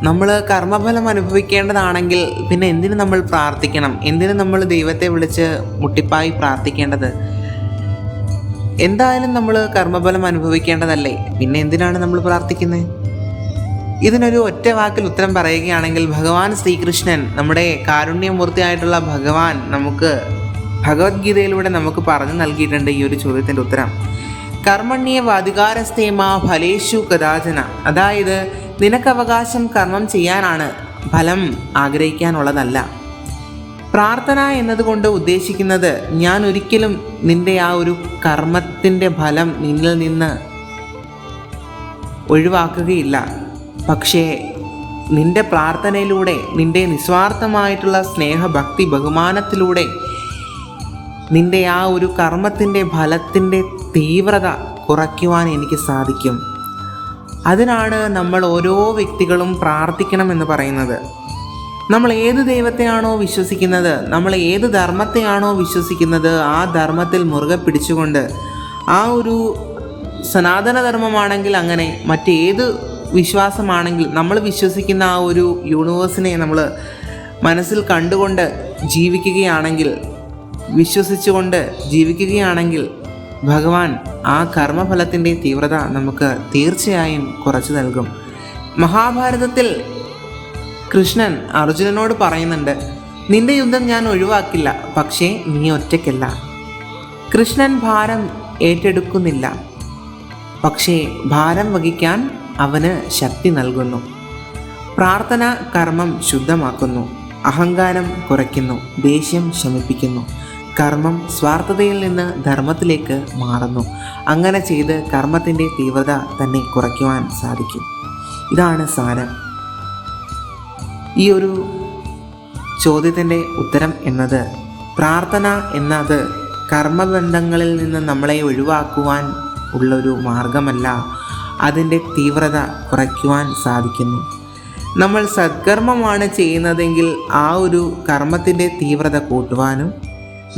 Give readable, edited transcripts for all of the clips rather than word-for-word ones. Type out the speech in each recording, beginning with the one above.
നമ്മൾ കർമ്മഫലം അനുഭവിക്കേണ്ടതാണെങ്കിൽ പിന്നെ എന്തിനു നമ്മൾ പ്രാർത്ഥിക്കണം? എന്തിനു നമ്മൾ ദൈവത്തെ വിളിച്ച് മുട്ടിപ്പായി പ്രാർത്ഥിക്കേണ്ടത്? എന്തായാലും നമ്മൾ കർമ്മഫലം അനുഭവിക്കേണ്ടതല്ലേ, പിന്നെ എന്തിനാണ് നമ്മൾ പ്രാർത്ഥിക്കുന്നത്? ഇതിനൊരു ഒറ്റ വാക്കിൽ ഉത്തരം പറയുകയാണെങ്കിൽ, ഭഗവാൻ ശ്രീകൃഷ്ണൻ, നമ്മുടെ കാരുണ്യമൂർത്തിയായിട്ടുള്ള ഭഗവാൻ, നമുക്ക് ഭഗവത്ഗീതയിലൂടെ നമുക്ക് പറഞ്ഞു നൽകിയിട്ടുണ്ട് ഈ ഒരു ചോദ്യത്തിൻ്റെ ഉത്തരം. കർമ്മണ്യേവ അധികാരസ്ഥേമ ഫലേഷു കദാചന. അതായത് നിനക്കവകാശം കർമ്മം ചെയ്യാനാണ്, ഫലം ആഗ്രഹിക്കാനുള്ളതല്ല. പ്രാർത്ഥന എന്നതുകൊണ്ട് ഉദ്ദേശിക്കുന്നത്, ഞാൻ ഒരിക്കലും നിന്റെ ആ ഒരു കർമ്മത്തിൻ്റെ ഫലം നിന്നിൽ നിന്ന് ഒഴിവാക്കുകയില്ല. പക്ഷേ നിന്റെ പ്രാർത്ഥനയിലൂടെ, നിന്റെ നിസ്വാർത്ഥമായിട്ടുള്ള സ്നേഹ ഭക്തി ബഹുമാനത്തിലൂടെ നിന്റെ ആ ഒരു കർമ്മത്തിൻ്റെ ഫലത്തിൻ്റെ തീവ്രത കുറയ്ക്കുവാൻ എനിക്ക് സാധിക്കും. അതിനാണ് നമ്മൾ ഓരോ വ്യക്തികളും പ്രാർത്ഥിക്കണമെന്ന് പറയുന്നത്. നമ്മൾ ഏത് ദൈവത്തെയാണോ വിശ്വസിക്കുന്നത്, നമ്മൾ ഏത് ധർമ്മത്തെയാണോ വിശ്വസിക്കുന്നത്, ആ ധർമ്മത്തിൽ മുറുകെ പിടിച്ചുകൊണ്ട്, ആ ഒരു സനാതനധർമ്മമാണെങ്കിൽ അങ്ങനെ, മറ്റേത് വിശ്വാസമാണെങ്കിൽ നമ്മൾ വിശ്വസിക്കുന്ന ആ ഒരു യൂണിവേഴ്സിനെ നമ്മൾ മനസ്സിൽ കണ്ടുകൊണ്ട് ജീവിക്കുകയാണെങ്കിൽ, വിശ്വസിച്ചുകൊണ്ട് ജീവിക്കുകയാണെങ്കിൽ, ഭഗവാൻ ആ കർമ്മഫലത്തിൻ്റെ തീവ്രത നമുക്ക് തീർച്ചയായും കുറച്ച് നൽകും. മഹാഭാരതത്തിൽ കൃഷ്ണൻ അർജുനനോട് പറയുന്നുണ്ട്, നിന്റെ യുദ്ധം ഞാൻ ഒഴിവാക്കില്ല, പക്ഷേ നീ ഒറ്റയ്ക്കല്ല. കൃഷ്ണൻ ഭാരം ഏറ്റെടുക്കുന്നില്ല, പക്ഷേ ഭാരം വഹിക്കാൻ അവന് ശക്തി നൽകുന്നു. പ്രാർത്ഥന കർമ്മം ശുദ്ധമാക്കുന്നു, അഹങ്കാരം കുറയ്ക്കുന്നു, ദേഷ്യം ശമിപ്പിക്കുന്നു. കർമ്മം സ്വാർത്ഥതയിൽ നിന്ന് ധർമ്മത്തിലേക്ക് മാറുന്നു. അങ്ങനെ ചെയ്ത് കർമ്മത്തിൻ്റെ തീവ്രത തന്നെ കുറയ്ക്കുവാൻ സാധിക്കും. ഇതാണ് സാരം. ഈ ഒരു ചോദ്യത്തിൻ്റെ ഉത്തരം എന്നത്, പ്രാർത്ഥന എന്നത് കർമ്മബന്ധങ്ങളിൽ നിന്ന് നമ്മളെ ഒഴിവാക്കുവാൻ ഉള്ളൊരു മാർഗമല്ല, അതിൻ്റെ തീവ്രത കുറയ്ക്കുവാൻ സാധിക്കുന്നു. നമ്മൾ സത്കർമ്മമാണ് ചെയ്യുന്നതെങ്കിൽ ആ ഒരു കർമ്മത്തിൻ്റെ തീവ്രത കൂട്ടുവാനും,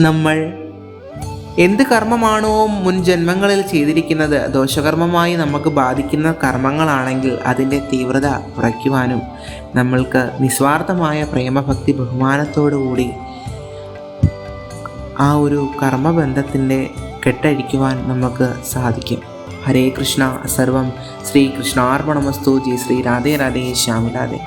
നമ്മൾ എന്ത് കർമ്മമാണോ മുൻ ജന്മങ്ങളിൽ ചെയ്തിരിക്കുന്നത്, ദോഷകർമ്മമായി നമുക്ക് ബാധിക്കുന്ന കർമ്മങ്ങളാണെങ്കിൽ അതിൻ്റെ തീവ്രത കുറയ്ക്കുവാനും, നമ്മൾക്ക് നിസ്വാർത്ഥമായ പ്രേമഭക്തി ബഹുമാനത്തോടുകൂടി ആ ഒരു കർമ്മബന്ധത്തിൻ്റെ കെട്ടഴിക്കുവാൻ നമുക്ക് സാധിക്കും. ഹരേ കൃഷ്ണ. സർവം ശ്രീകൃഷ്ണാർപ്പണമസ്തു. ജയ ശ്രീ. രാധേ രാധേ. ശ്യാം രാധേ.